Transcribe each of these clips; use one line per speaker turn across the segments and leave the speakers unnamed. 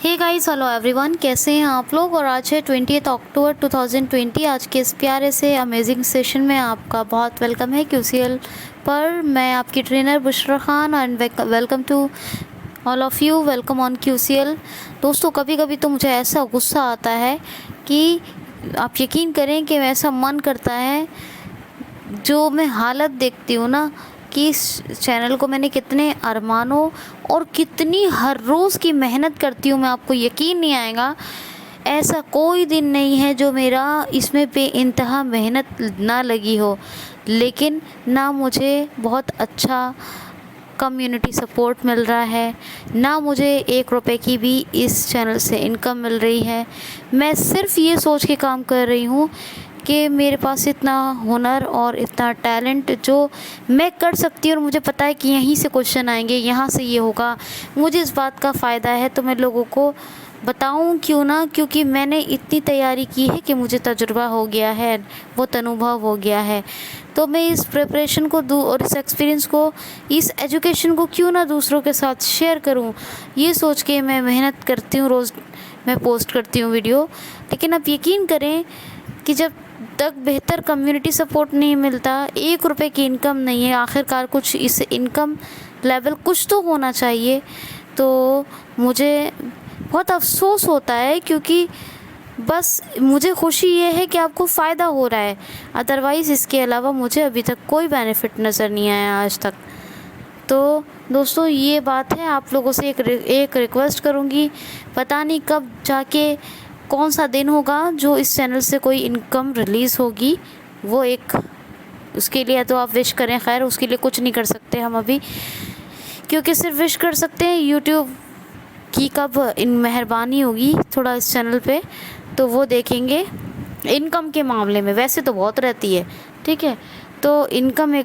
Hey guys, hello everyone, कैसे हैं आप लोग। और आज है 20 अक्टूबर 2020। आज के इस प्यारे से अमेजिंग सेशन में आपका बहुत वेलकम है QCL पर। मैं आपकी trainer Bushra Khan and welcome to all of you. Welcome on QCL। दोस्तों, कभी कभी तो मुझे ऐसा गुस्सा आता है कि आप यकीन करें कि ऐसा मन करता है, जो मैं हालत देखती हूँ ना कि इस चैनल को मैंने कितने अरमानों और कितनी हर रोज़ की मेहनत करती हूँ, मैं आपको यकीन नहीं आएगा। ऐसा कोई दिन नहीं है जो मेरा इसमें बेइंतहा मेहनत ना लगी हो, लेकिन ना मुझे बहुत अच्छा कम्युनिटी सपोर्ट मिल रहा है, ना मुझे 1 रुपए की भी इस चैनल से इनकम मिल रही है। मैं सिर्फ ये सोच के काम कर रही हूँ कि मेरे पास इतना हुनर और इतना टैलेंट जो मैं कर सकती हूँ, और मुझे पता है कि यहीं से क्वेश्चन आएंगे, यहाँ से ये होगा, मुझे इस बात का फ़ायदा है तो मैं लोगों को बताऊं क्यों ना। क्योंकि मैंने इतनी तैयारी की है कि मुझे तजुर्बा हो गया है, वो अनुभव हो गया है। तो मैं इस प्रिपरेशन को और इस एक्सपीरियंस को, इस एजुकेशन को क्यों ना दूसरों के साथ शेयर करूं, ये सोच के मैं मेहनत करती हूँ। रोज़ मैं पोस्ट करती हूँ वीडियो। लेकिन आप यकीन करें कि जब तक बेहतर कम्युनिटी सपोर्ट नहीं मिलता, 1 रुपए की इनकम नहीं है, आखिरकार कुछ इस इनकम लेवल कुछ तो होना चाहिए। तो मुझे बहुत अफसोस होता है, क्योंकि बस मुझे खुशी ये है कि आपको फ़ायदा हो रहा है, अदरवाइज़ इसके अलावा मुझे अभी तक कोई बेनिफिट नज़र नहीं आया आज तक। तो दोस्तों, ये बात है, आप लोगों से एक रिक्वेस्ट करूँगी, पता नहीं कब जाके कौन सा दिन होगा जो इस चैनल से कोई इनकम रिलीज़ होगी। वो एक उसके लिए तो आप विश करें, खैर उसके लिए कुछ नहीं कर सकते हम अभी, क्योंकि सिर्फ विश कर सकते हैं यूट्यूब की कब इन मेहरबानी होगी थोड़ा इस चैनल पे, तो वो देखेंगे। इनकम के मामले में वैसे तो बहुत रहती है, ठीक है, तो इनकम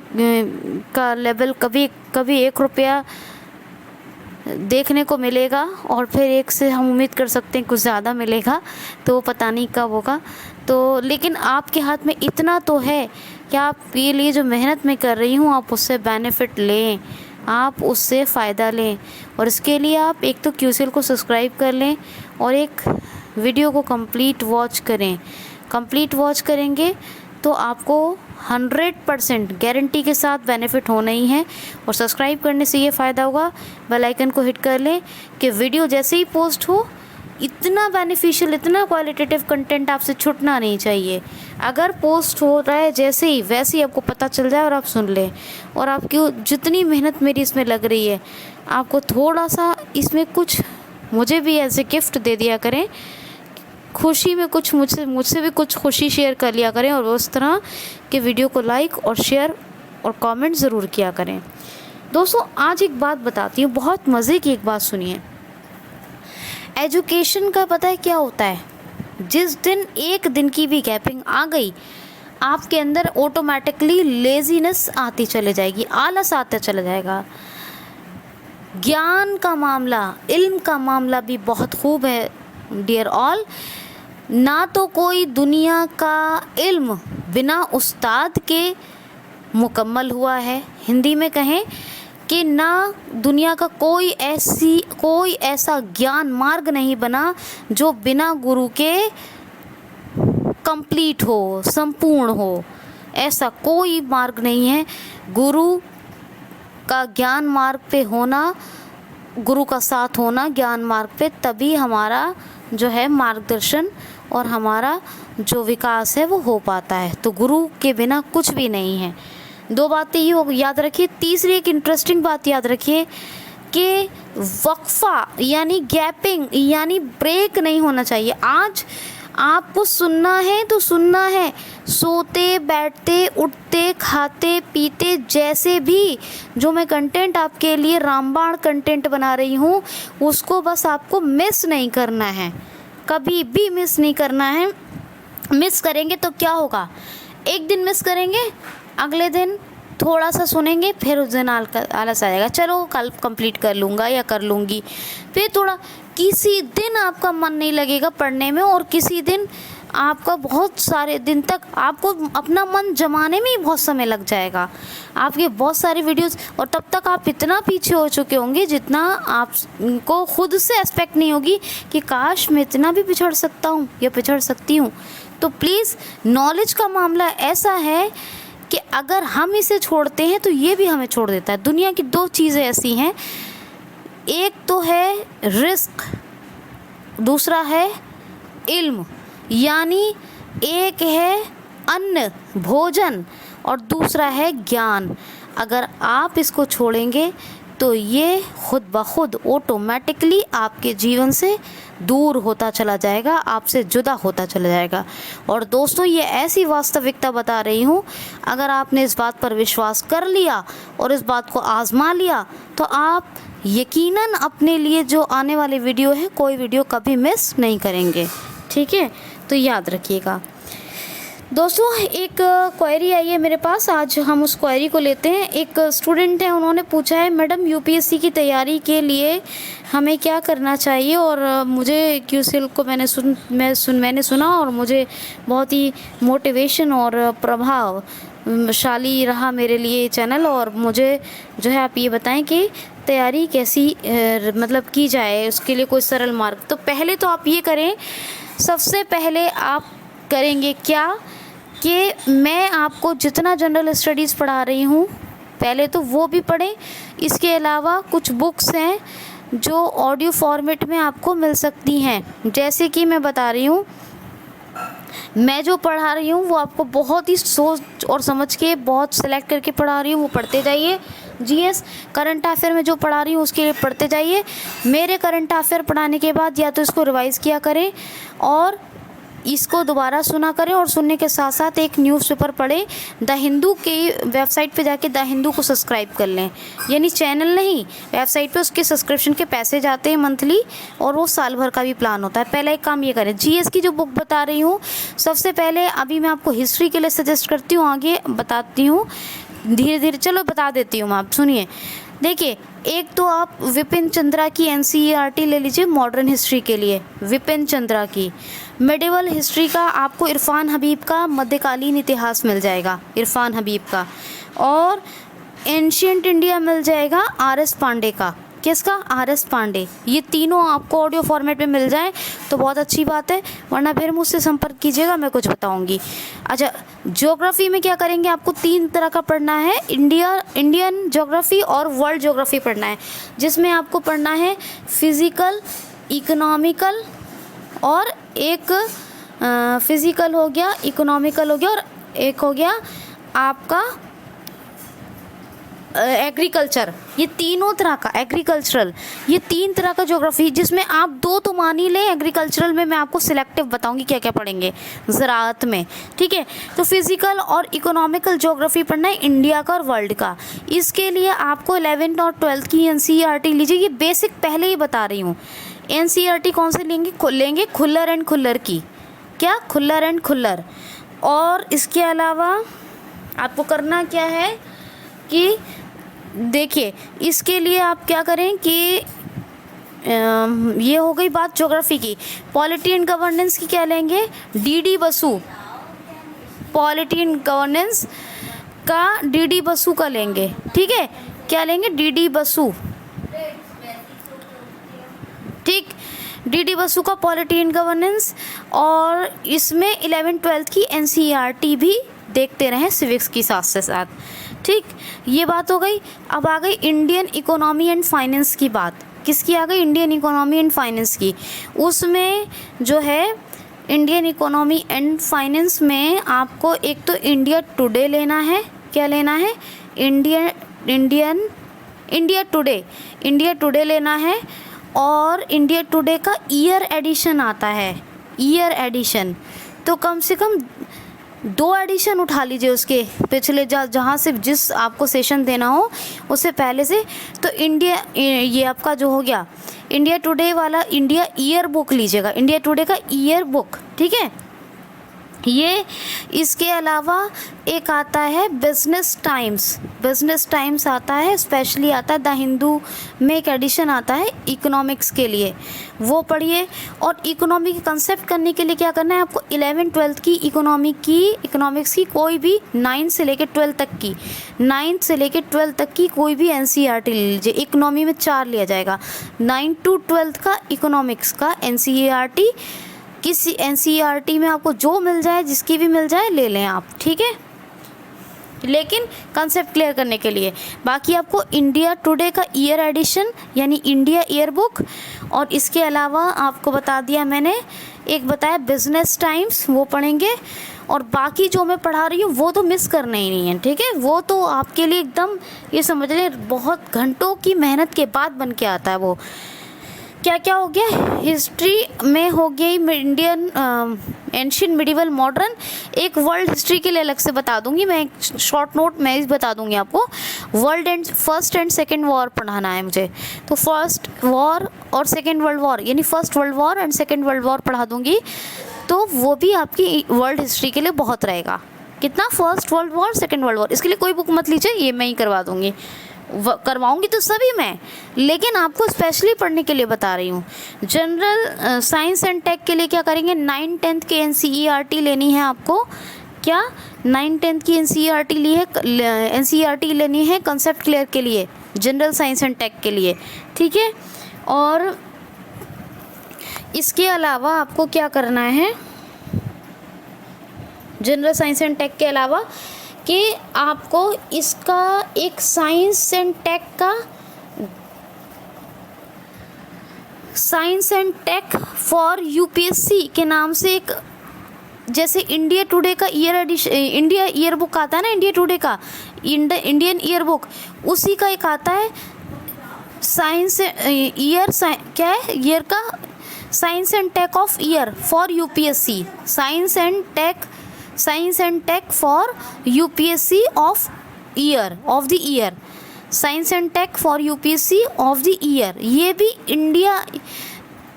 का लेवल कभी कभी 1 रुपया देखने को मिलेगा, और फिर 1 से हम उम्मीद कर सकते हैं कुछ ज़्यादा मिलेगा, तो वो पता नहीं कब होगा। तो लेकिन आपके हाथ में इतना तो है कि आप ये लिए जो मेहनत मैं कर रही हूँ, आप उससे बेनिफिट लें, आप उससे फ़ायदा लें। और इसके लिए आप एक तो QCL को सब्सक्राइब कर लें और एक वीडियो को कंप्लीट वॉच करें। कंप्लीट वॉच करेंगे तो आपको 100% गारंटी के साथ बेनिफिट होना ही है। और सब्सक्राइब करने से ये फ़ायदा होगा, बेल आइकन को हिट कर लें कि वीडियो जैसे ही पोस्ट हो, इतना बेनिफिशियल, इतना क्वालिटेटिव कंटेंट आपसे छूटना नहीं चाहिए। अगर पोस्ट हो रहा है जैसे ही, वैसे ही आपको पता चल जाए और आप सुन लें। और आपकी जितनी मेहनत मेरी इसमें लग रही है, आपको थोड़ा सा इसमें कुछ मुझे भी एज ए गिफ्ट दे दिया करें, खुशी में कुछ मुझसे भी कुछ खुशी शेयर कर लिया करें, और उस तरह के वीडियो को लाइक और शेयर और कमेंट ज़रूर किया करें। दोस्तों, आज एक बात बताती हूँ, बहुत मज़े की एक बात सुनिए। एजुकेशन का पता है क्या होता है, जिस दिन 1 दिन की भी गैपिंग आ गई, आपके अंदर ऑटोमेटिकली लेज़ीनेस आती चले जाएगी, आलस आता चला जाएगा। ज्ञान का मामला, इल्म का मामला भी बहुत खूब है डियर ऑल। ना तो कोई दुनिया का इल्म बिना उस्ताद के मुकम्मल हुआ है, हिंदी में कहें कि ना दुनिया का कोई ऐसा ज्ञान मार्ग नहीं बना जो बिना गुरु के कंप्लीट हो, संपूर्ण हो। ऐसा कोई मार्ग नहीं है। गुरु का ज्ञान मार्ग पे होना, गुरु का साथ होना ज्ञान मार्ग पे, तभी हमारा जो है मार्गदर्शन और हमारा जो विकास है वो हो पाता है। तो गुरु के बिना कुछ भी नहीं है। 2 बातें ये याद रखिए। तीसरी एक इंटरेस्टिंग बात याद रखिए कि वक्फा यानी गैपिंग यानी ब्रेक नहीं होना चाहिए। आज आपको सुनना है तो सुनना है, सोते बैठते उठते खाते पीते, जैसे भी जो मैं कंटेंट आपके लिए रामबाण कंटेंट बना रही हूँ, उसको बस आपको मिस नहीं करना है, कभी भी मिस नहीं करना है। मिस करेंगे तो क्या होगा, एक दिन मिस करेंगे, अगले दिन थोड़ा सा सुनेंगे, फिर उस दिन आलस आएगा, चलो कल कंप्लीट कर लूँगा या कर लूँगी। फिर थोड़ा किसी दिन आपका मन नहीं लगेगा पढ़ने में, और किसी दिन आपका बहुत सारे दिन तक आपको अपना मन जमाने में ही बहुत समय लग जाएगा, आपके बहुत सारी वीडियोस, और तब तक आप इतना पीछे हो चुके होंगे जितना आपको खुद से एक्सपेक्ट नहीं होगी कि काश मैं इतना भी पिछड़ सकता हूँ या पिछड़ सकती हूँ। तो प्लीज़, नॉलेज का मामला ऐसा है कि अगर हम इसे छोड़ते हैं तो ये भी हमें छोड़ देता है। दुनिया की दो चीज़ें ऐसी हैं, एक तो है रिस्क, दूसरा है इल्म। यानी एक है अन्न भोजन और दूसरा है ज्ञान। अगर आप इसको छोड़ेंगे तो ये खुद ब खुद ऑटोमेटिकली आपके जीवन से दूर होता चला जाएगा, आपसे जुदा होता चला जाएगा। और दोस्तों, ये ऐसी वास्तविकता बता रही हूँ, अगर आपने इस बात पर विश्वास कर लिया और इस बात को आज़मा लिया तो आप यकीनन अपने लिए जो आने वाले वीडियो है, कोई वीडियो कभी मिस नहीं करेंगे। ठीक है, तो याद रखिएगा दोस्तों। एक क्वेरी आई है मेरे पास, आज हम उस क्वेरी को लेते हैं। एक स्टूडेंट है, उन्होंने पूछा है, मैडम यूपीएससी की तैयारी के लिए हमें क्या करना चाहिए। और मुझे क्यूसीएल को मैंने सुना और मुझे बहुत ही मोटिवेशन और प्रभावशाली रहा मेरे लिए चैनल। और मुझे जो है आप ये बताएं कि तैयारी कैसी मतलब की जाए, उसके लिए कोई सरल मार्ग। तो पहले तो आप ये करें, सबसे पहले आप करेंगे क्या कि मैं आपको जितना जनरल स्टडीज़ पढ़ा रही हूँ पहले तो वो भी पढ़ें। इसके अलावा कुछ बुक्स हैं जो ऑडियो फॉर्मेट में आपको मिल सकती हैं। जैसे कि मैं बता रही हूँ, मैं जो पढ़ा रही हूँ वो आपको बहुत ही सोच और समझ के बहुत सेलेक्ट करके पढ़ा रही हूँ, वो पढ़ते जाइए। जीएस करंट अफेयर में जो पढ़ा रही हूँ उसके लिए पढ़ते जाइए। मेरे करंट अफेयर पढ़ाने के बाद या तो इसको रिवाइज़ किया करें और इसको दोबारा सुना करें, और सुनने के साथ साथ एक न्यूज़पेपर पढ़ें। द हिंदू की वेबसाइट पे जाके द हिंदू को सब्सक्राइब कर लें, यानी चैनल नहीं, वेबसाइट पे उसके सब्सक्रिप्शन के पैसे जाते हैं मंथली, और वो साल भर का भी प्लान होता है। पहला एक काम ये करें। जीएस की जो बुक बता रही हूँ, सबसे पहले अभी मैं आपको हिस्ट्री के लिए सजेस्ट करती हूँ, आगे बताती हूँ धीरे धीरे, चलो बता देती हूँ मैं, आप सुनिए। देखिए, एक तो आप विपिन चंद्रा की एनसीईआरटी ले लीजिए मॉडर्न हिस्ट्री के लिए, विपिन चंद्रा की। मेडिवल हिस्ट्री का आपको इरफान हबीब का मध्यकालीन इतिहास मिल जाएगा, इरफान हबीब का। और एंशिएंट इंडिया मिल जाएगा आरएस पांडे का। किसका? आरएस पांडे। ये तीनों आपको ऑडियो फॉर्मेट में मिल जाए तो बहुत अच्छी बात है, वरना फिर मुझसे संपर्क कीजिएगा, मैं कुछ बताऊंगी। अच्छा, ज्योग्राफी में क्या करेंगे, आपको 3 तरह का पढ़ना है, इंडियन ज्योग्राफी और वर्ल्ड ज्योग्राफी पढ़ना है, जिसमें आपको पढ़ना है फिज़िकल, इकोनॉमिकल, और एक फिज़िकल हो गया, इकोनॉमिकल हो गया, और एक हो गया आपका एग्रीकल्चर। ये तीनों तरह का एग्रीकल्चरल, ये 3 तरह का ज्योग्राफी, जिसमें आप 2 तो मान ही लें। एग्रीकल्चरल में मैं आपको सिलेक्टिव बताऊंगी क्या क्या पढ़ेंगे ज़राअत में। ठीक है, तो फिज़िकल और इकोनॉमिकल ज्योग्राफी पढ़ना है इंडिया का और वर्ल्ड का। इसके लिए आपको 11th और 12th की एनसीईआरटी लीजिए। ये बेसिक पहले ही बता रही हूँ। एनसीईआरटी कौन से लेंगे? खुल्लर एंड खुल्लर की। क्या? खुल्लर एंड खुल्लर। और इसके अलावा आपको करना क्या है कि देखिए, इसके लिए आप क्या करें कि ये हो गई बात ज्योग्राफी की। पॉलिटी एंड गवर्नेंस की क्या लेंगे? DD Basu. Polity and governance का डीडी बसु का लेंगे। ठीक है, क्या लेंगे? डीडी बसु। ठीक, डीडी बसु का पॉलिटी एंड गवर्नेंस। और इसमें 11th-12th की एनसीईआरटी भी देखते रहें सिविक्स की साथ से साथ। ठीक, ये बात हो गई। अब आ गई इंडियन इकोनॉमी एंड फाइनेंस की बात। किसकी आ गई? इंडियन इकोनॉमी एंड फाइनेंस की। उसमें जो है इंडियन इकोनॉमी एंड फाइनेंस में आपको एक तो इंडिया टुडे लेना है। क्या लेना है? इंडिया टुडे लेना है। और इंडिया टुडे का ईयर एडिशन आता है, ईयर एडिशन। तो कम से कम 2 एडिशन उठा लीजिए उसके पिछले, जहाँ से जिस आपको सेशन देना हो उससे पहले से। तो इंडिया, ये आपका जो हो गया इंडिया टुडे वाला, इंडिया ईयर बुक लीजिएगा, इंडिया टुडे का ईयर बुक। ठीक है, ये इसके अलावा एक आता है बिजनेस टाइम्स। बिजनेस टाइम्स आता है, स्पेशली आता है द हिंदू में एक एडिशन आता है इकोनॉमिक्स के लिए, वो पढ़िए। और इकोनॉमी के कंसेप्ट करने के लिए क्या करना है आपको, 11th-12th की इकोनॉमिक्स की कोई भी 9 से लेकर 12 तक की 9 से लेकर 12 तक की कोई भी एनसीईआरटी ले लीजिए। इकोनॉमी में 4 लिया जाएगा, 9 to 12 का इकोनॉमिक्स का एनसीईआरटी। किसी एनसीईआरटी में आपको जो मिल जाए, जिसकी भी मिल जाए ले लें आप, ठीक है, लेकिन कंसेप्ट क्लियर करने के लिए। बाकी आपको इंडिया टुडे का ईयर एडिशन यानी इंडिया ईयर बुक, और इसके अलावा आपको बता दिया मैंने, एक बताया बिजनेस टाइम्स, वो पढ़ेंगे। और बाकी जो मैं पढ़ा रही हूँ वो तो मिस करना ही नहीं है, ठीक है, वो तो आपके लिए एकदम ये समझ लें बहुत घंटों की मेहनत के बाद बन के आता है। वो क्या क्या हो गया, हिस्ट्री में हो गई इंडियन एंशियंट मिडिवल मॉडर्न। एक वर्ल्ड हिस्ट्री के लिए अलग से बता दूंगी मैं, एक शॉर्ट नोट मैं ही बता दूंगी आपको। फर्स्ट एंड सेकेंड वॉर पढ़ाना है मुझे, तो फर्स्ट वॉर और सेकेंड वर्ल्ड वॉर यानी first world war and second world war पढ़ा दूंगी, तो वो भी आपकी वर्ल्ड हिस्ट्री के लिए बहुत रहेगा। कितना, first world war second world war, इसके लिए कोई बुक मत लीजिए, ये मैं ही करवा दूंगी, करवाऊंगी तो सभी मैं, लेकिन आपको स्पेशली पढ़ने के लिए बता रही हूँ। जनरल साइंस एंड टेक के लिए क्या करेंगे, 9-10 के एनसीईआरटी लेनी है आपको। क्या 9-10 की एनसीईआरटी ली है, एनसीईआरटी लेनी है कंसेप्ट क्लियर के लिए, जनरल साइंस एंड टेक के लिए, ठीक है। और इसके अलावा आपको क्या करना है, जनरल साइंस एंड टेक के अलावा कि आपको इसका एक science and tech for UPSC के नाम से एक, जैसे इंडिया टुडे का year edition, India year book आता है ना, इंडिया टुडे का इंडियन ईयर बुक, उसी का एक आता है साइंस ईयर, क्या है ईयर का, science and tech of year for UPSC, science and tech for UPSC of year, of the year, science and tech for UPSC of the year. ये भी इंडिया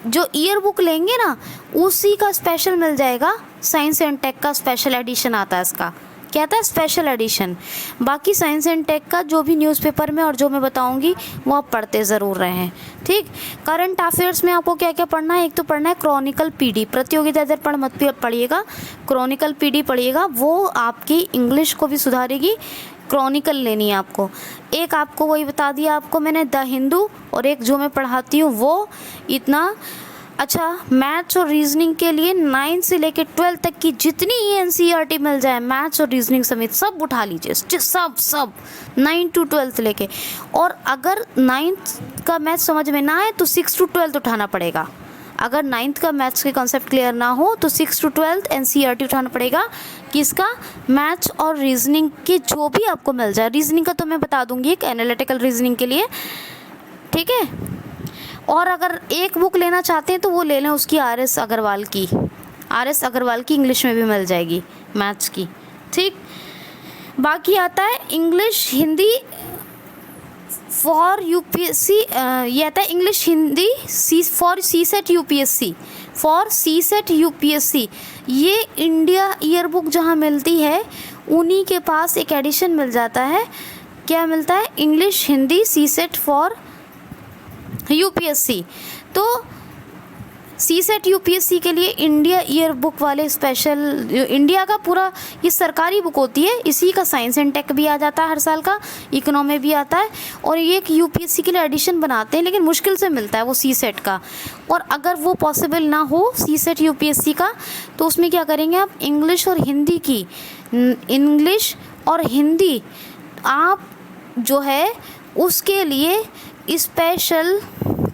जो ईयर बुक लेंगे ना उसी का स्पेशल मिल जाएगा, साइंस एंड टेक का special edition आता है इसका, क्या आता है स्पेशल एडिशन। बाकी साइंस एंड टेक का जो भी न्यूज़पेपर में और जो मैं बताऊंगी वो आप पढ़ते ज़रूर रहें, ठीक। करंट अफेयर्स में आपको क्या क्या पढ़ना है, एक तो पढ़ना है क्रॉनिकल पीडी, प्रतियोगिता दर्पण मत पढ़िएगा, क्रॉनिकल पीडी पढ़िएगा, वो आपकी इंग्लिश को भी सुधारेगी। क्रॉनिकल लेनी है आपको। एक आपको वही बता दिया आपको मैंने, द हिंदू, और एक जो मैं पढ़ाती हूँ वो इतना। अच्छा, मैथ्स और रीजनिंग के लिए 9 से लेकर 12 तक की जितनी ही एनसीईआरटी मिल जाए मैथ्स और रीजनिंग समेत सब उठा लीजिए, सब 9 to 12 लेके। और अगर 9th का मैथ्स समझ में ना आए तो 6 to 12 उठाना पड़ेगा। अगर 9th का मैथ्स के कॉन्सेप्ट क्लियर ना हो तो 6 to 12 एनसीईआरटी उठाना पड़ेगा। किसका, मैथ्स और रीजनिंग के जो भी आपको मिल जाए। रीजनिंग का तो मैं बता दूंगी एक एनालिटिकल रीजनिंग के लिए, ठीक है। और अगर एक बुक लेना चाहते हैं तो वो ले लें उसकी आर.एस. अग्रवाल की इंग्लिश में भी मिल जाएगी मैथ्स की, ठीक। बाकी आता है इंग्लिश हिंदी फॉर यूपीएससी, ये आता है English Hindi for CSAT UPSC. ये इंडिया ईयर बुक जहाँ मिलती है उन्हीं के पास एक एडिशन मिल जाता है। क्या मिलता है, English Hindi CSAT for UPSC. तो सीसेट यूपीएससी के लिए इंडिया ईयर बुक वाले स्पेशल, इंडिया का पूरा ये सरकारी बुक होती है, इसी का साइंस एंड टेक भी आ जाता है हर साल का, इकोनॉमी भी आता है, और ये एक यूपीएससी के लिए एडिशन बनाते हैं, लेकिन मुश्किल से मिलता है वो सीसेट का। और अगर वो पॉसिबल ना हो सीसेट यूपीएससी का तो उसमें क्या करेंगे आप, इंग्लिश और हिंदी आप जो है उसके लिए स्पेशल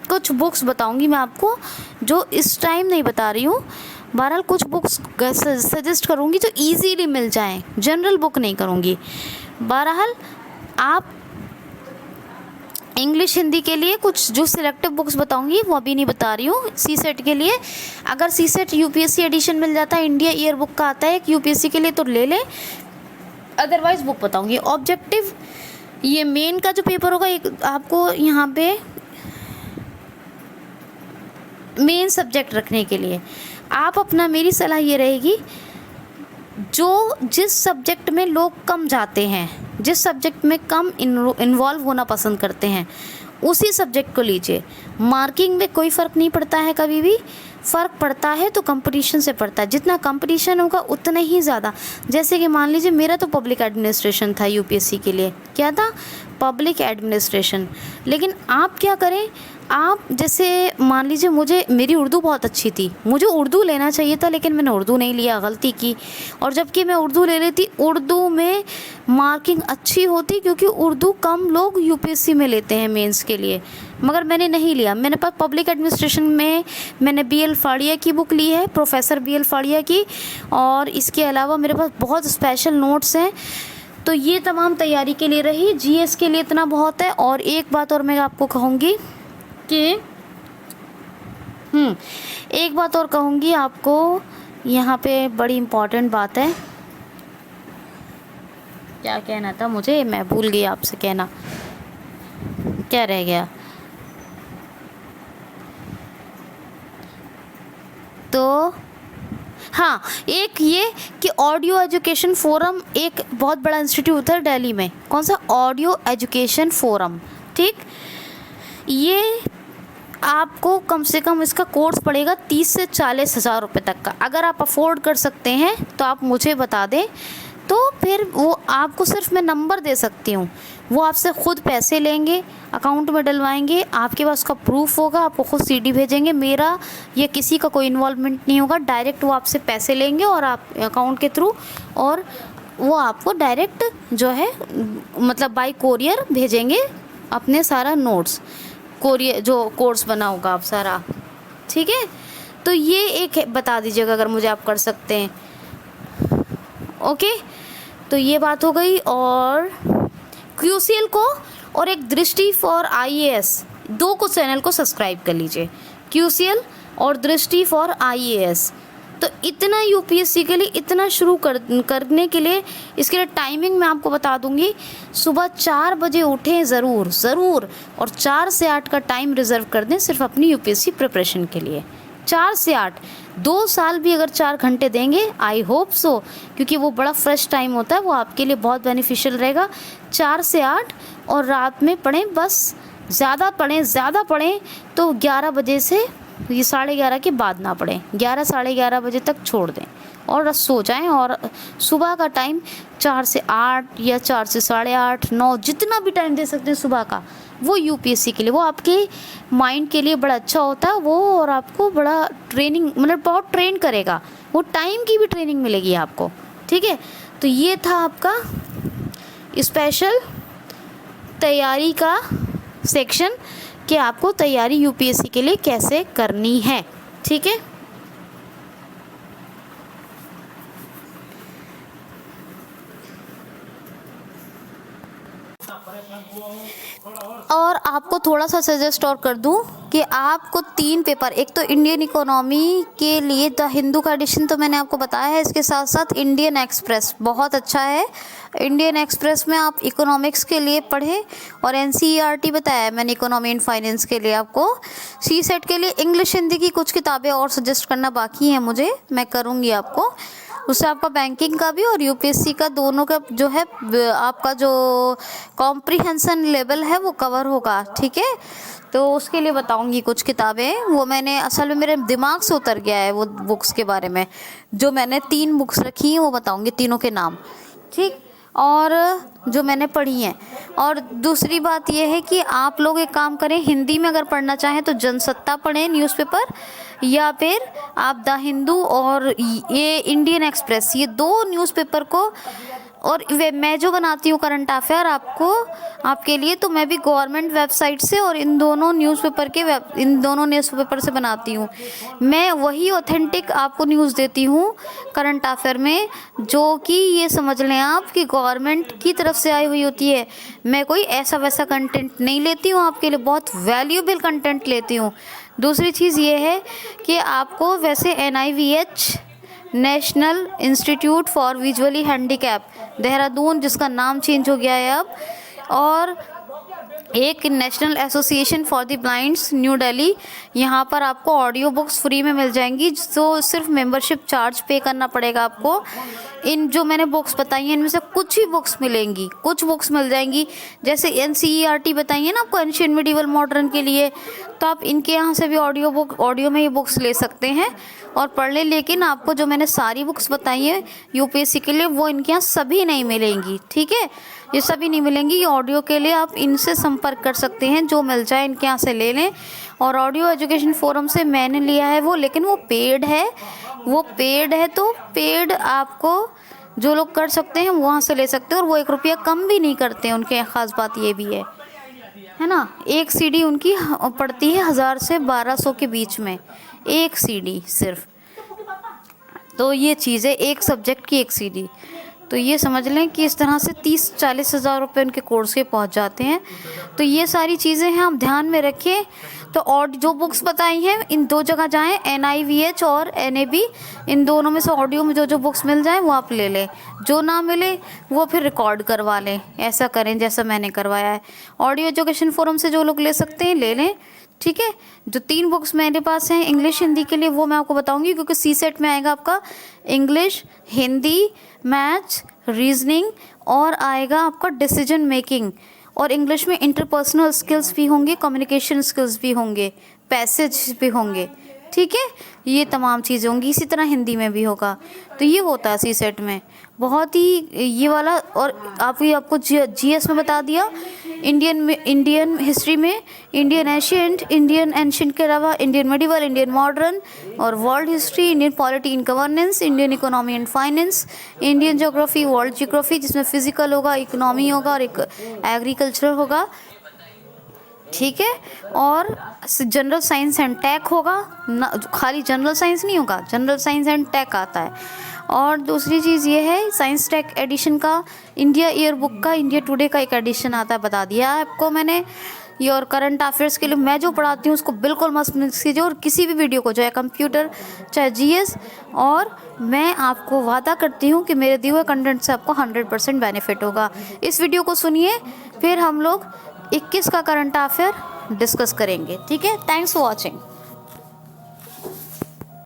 कुछ बुक्स बताऊंगी मैं आपको, जो इस टाइम नहीं बता रही हूँ। बहरहाल कुछ बुक्स सजेस्ट करूँगी जो इजीली मिल जाएं, जनरल बुक नहीं करूँगी। बहरहाल आप इंग्लिश हिंदी के लिए कुछ जो सिलेक्टिव बुक्स बताऊंगी वो अभी नहीं बता रही हूँ। सीसेट के लिए अगर सीसेट यूपीएससी एडिशन मिल जाता है, इंडिया ईयर बुक का आता है एक यूपीएससी के लिए, तो ले लें, अदरवाइज बुक बताऊंगी। ऑब्जेक्टिव ये मेन का जो पेपर होगा, एक आपको यहाँ पे मेन सब्जेक्ट रखने के लिए आप अपना, मेरी सलाह ये रहेगी जो जिस सब्जेक्ट में लोग कम जाते हैं, जिस सब्जेक्ट में कम इन्वॉल्व होना पसंद करते हैं, उसी सब्जेक्ट को लीजिए। मार्किंग में कोई फ़र्क नहीं पड़ता है, कभी भी फ़र्क पड़ता है तो कंपटीशन से पड़ता है। जितना कंपटीशन होगा उतना ही ज़्यादा। जैसे कि मान लीजिए मेरा तो पब्लिक एडमिनिस्ट्रेशन था यूपीएससी के लिए, क्या था, पब्लिक एडमिनिस्ट्रेशन। लेकिन आप क्या करें, आप जैसे मान लीजिए मुझे, मेरी उर्दू बहुत अच्छी थी, मुझे उर्दू लेना चाहिए था, लेकिन मैंने उर्दू नहीं लिया, गलती की। और जबकि मैं उर्दू ले लेती, उर्दू में मार्किंग अच्छी होती, क्योंकि उर्दू कम लोग यूपीएससी में लेते हैं मेंस के लिए, मगर मैंने नहीं लिया। मैंने पास पब्लिक एडमिनिस्ट्रेशन में मैंने बीएल फाड़िया की बुक ली है, प्रोफेसर बीएल फाड़िया की, और इसके अलावा मेरे पास बहुत स्पेशल नोट्स हैं। तो ये तमाम तैयारी के लिए रही। जीएस के लिए इतना बहुत है। और एक बात और मैं आपको कहूँगी कि एक बात और कहूँगी आपको, यहाँ पे बड़ी इम्पॉर्टेंट बात है। क्या कहना था मुझे, मैं भूल गई आपसे कहना, क्या रह गया। तो हाँ, एक ये कि ऑडियो एजुकेशन फोरम एक बहुत बड़ा इंस्टीट्यूट है दिल्ली में। कौन सा, ऑडियो एजुकेशन फोरम, ठीक। ये आपको कम से कम इसका कोर्स पड़ेगा 30 से 40 हज़ार रुपये तक का। अगर आप अफोर्ड कर सकते हैं तो आप मुझे बता दें, तो फिर वो आपको सिर्फ मैं नंबर दे सकती हूँ। वो आपसे ख़ुद पैसे लेंगे, अकाउंट में डलवाएंगे, आपके पास उसका प्रूफ होगा, आपको खुद सीडी भेजेंगे। मेरा या किसी का कोई इन्वॉल्वमेंट नहीं होगा, डायरेक्ट वो आपसे पैसे लेंगे और आप अकाउंट के थ्रू, और वो आपको डायरेक्ट जो है मतलब बाय कोरियर भेजेंगे अपने सारा नोट्स, कोरियर जो कोर्स बना होगा आप सारा, ठीक है। तो ये एक बता दीजिएगा अगर मुझे आप कर सकते हैं, ओके। तो ये बात हो गई। और क्यूसीएल को और एक दृष्टि फॉर आईएएस, दो को चैनल को सब्सक्राइब कर लीजिए, क्यूसीएल और दृष्टि फॉर आईएएस। तो इतना यूपीएससी के लिए इतना शुरू करने के लिए, इसके लिए टाइमिंग मैं आपको बता दूंगी। सुबह 4 बजे उठें ज़रूर, और 4 से 8 का टाइम रिज़र्व कर दें सिर्फ अपनी यूपीएससी प्रिपरेशन के लिए। 4 से 8, 2 साल भी अगर 4 घंटे देंगे, आई होप सो, क्योंकि वो बड़ा फ्रेश टाइम होता है, वो आपके लिए बहुत बेनिफिशियल रहेगा। 4 से 8, और रात में पढ़ें, बस ज़्यादा पढ़ें तो 11 बजे से ये 11:30 के बाद ना पढ़ें, 11 साढ़े 11 बजे तक छोड़ दें और सो जाएं। और सुबह का टाइम 4 से 8 या 4 से 8:30, 9, जितना भी टाइम दे सकते हैं सुबह का, वो यूपीएससी के लिए, वो आपके माइंड के लिए बड़ा अच्छा होता है वो, और आपको बड़ा ट्रेनिंग, मतलब बहुत ट्रेन करेगा, वो टाइम की भी ट्रेनिंग मिलेगी आपको, ठीक है। तो ये था आपका स्पेशल तैयारी का सेक्शन कि आपको तैयारी यूपीएससी के लिए कैसे करनी है, ठीक है। और आपको थोड़ा सा सजेस्ट और कर दूं कि आपको 3 पेपर, एक तो इंडियन इकोनॉमी के लिए द हिंदू का एडिशन तो मैंने आपको बताया है, इसके साथ साथ इंडियन एक्सप्रेस बहुत अच्छा है। इंडियन एक्सप्रेस में आप इकोनॉमिक्स के लिए पढ़ें, और एनसीईआरटी बताया है मैंने इकोनॉमी एंड फाइनेंस के लिए। आपको सीसेट के लिए इंग्लिश हिंदी की कुछ किताबें और सजेस्ट करना बाकी हैं मुझे, मैं करूँगी आपको। उससे आपका बैंकिंग का भी और यूपीएससी का दोनों का जो है आपका जो कॉम्प्रिहेंशन लेवल है वो कवर होगा, ठीक है। तो उसके लिए बताऊंगी कुछ किताबें, वो मैंने असल में मेरे दिमाग से उतर गया है वो बुक्स के बारे में। जो मैंने 3 बुक्स रखी हैं वो बताऊंगी, तीनों के नाम, ठीक, और जो मैंने पढ़ी हैं। और दूसरी बात ये है कि आप लोग एक काम करें, हिंदी में अगर पढ़ना चाहें तो जनसत्ता पढ़ें न्यूज़पेपर, या फिर आप द हिंदू और ये इंडियन एक्सप्रेस, ये 2 न्यूज़पेपर को, और मैं जो बनाती हूँ करंट अफेयर आपको आपके लिए, तो मैं भी गवर्नमेंट वेबसाइट से और इन दोनों न्यूज़पेपर से बनाती हूँ। मैं वही ऑथेंटिक आपको न्यूज़ देती हूँ करंट अफेयर में, जो कि ये समझ लें आप कि गवर्नमेंट की तरफ से आई हुई होती है। मैं कोई ऐसा वैसा कंटेंट नहीं लेती हूँ, आपके लिए बहुत वैल्यूएबल कंटेंट लेती हूँ। दूसरी चीज़ ये है कि आपको वैसे NIVH, national institute for visually handicap Dehradun, जिसका नाम चेंज हो गया है अब, और एक national association for the blinds new Delhi, यहाँ पर आपको ऑडियो बुक्स फ्री में मिल जाएंगी, जो सिर्फ मेंबरशिप चार्ज पे करना पड़ेगा आपको। इन जो मैंने बुक्स बताई हैं इनमें से कुछ ही बुक्स मिलेंगी, कुछ बुक्स मिल जाएंगी, जैसे NCERT बताई है ना आपको, एंशिएंट मिडिवल मॉडर्न के लिए, तो आप इनके यहाँ से भी ऑडियो में ये बुक्स ले सकते हैं और पढ़ लें। लेकिन आपको जो मैंने सारी बुक्स बताई हैं UPSC के लिए वो इनके यहाँ सभी नहीं मिलेंगी, ठीक है, ये सभी नहीं मिलेंगी। ये ऑडियो के लिए आप इनसे संपर्क कर सकते हैं, जो मिल जाए इनके यहाँ से ले लें। और ऑडियो एजुकेशन फोरम से मैंने लिया है वो, लेकिन वो पेड है, तो पेड आपको जो लोग कर सकते हैं वहाँ से ले सकते हैं, और वो 1 रुपया कम भी नहीं करते हैं। उनके ख़ास बात ये भी है ना, एक CD उनकी पड़ती है 1000 से 1200 के बीच में, एक CD सिर्फ। तो ये चीज़ है, एक सब्जेक्ट की एक CD। तो ये समझ लें कि इस तरह से 30-40 हज़ार रुपये उनके कोर्स के पहुंच जाते हैं। तो ये सारी चीज़ें हैं, आप ध्यान में रखें। तो और जो बुक्स बताई हैं इन 2 जगह जाएं, NIVH और NAB, इन दोनों में से ऑडियो में जो बुक्स मिल जाएं वो आप ले लें, जो ना मिले वो फिर रिकॉर्ड करवा लें। ऐसा करें जैसा मैंने करवाया है। ऑडियो एजुकेशन फोरम से जो लोग ले सकते हैं ले लें, ठीक है। जो 3 बुक्स मेरे पास हैं इंग्लिश हिंदी के लिए वो मैं आपको बताऊंगी, क्योंकि CSET में आएगा आपका इंग्लिश, हिंदी, मैथ्स, रीजनिंग और आएगा आपका डिसीजन मेकिंग। और इंग्लिश में इंटरपर्सनल स्किल्स भी होंगे, कम्युनिकेशन स्किल्स भी होंगे, पैसेज भी होंगे, ठीक है, ये तमाम चीज़ें होंगी। इसी तरह हिंदी में भी होगा। तो ये होता है CSET में बहुत ही ये वाला। और आपको GS में बता दिया, इंडियन हिस्ट्री में इंडियन एंशिएंट के अलावा इंडियन मिडिवल, इंडियन मॉडर्न और world history, Indian polity and governance, Indian economy and finance, Indian geography, world geography जिसमें फिजिकल होगा, इकोनॉमी होगा और एग्रीकल्चर होगा, ठीक है। और जनरल साइंस एंड टेक होगा ना, खाली जनरल साइंस नहीं होगा, जनरल साइंस एंड टेक आता है। और दूसरी चीज़ ये है, साइंस टेक एडिशन का इंडिया ईयर बुक का इंडिया टुडे का एक एडिशन आता है, बता दिया आपको मैंने ये। और करंट अफेयर्स के लिए मैं जो पढ़ाती हूँ उसको बिल्कुल मत मिस कीजिए, और किसी भी वीडियो को, चाहे कंप्यूटर चाहे GS, और मैं आपको वादा करती हूँ कि मेरे दिए हुए कंटेंट से आपको 100% बेनिफिट होगा। इस वीडियो को सुनिए, फिर हम लोग 21 का करंट अफेयर डिस्कस करेंगे, ठीक है। Thanks for watching.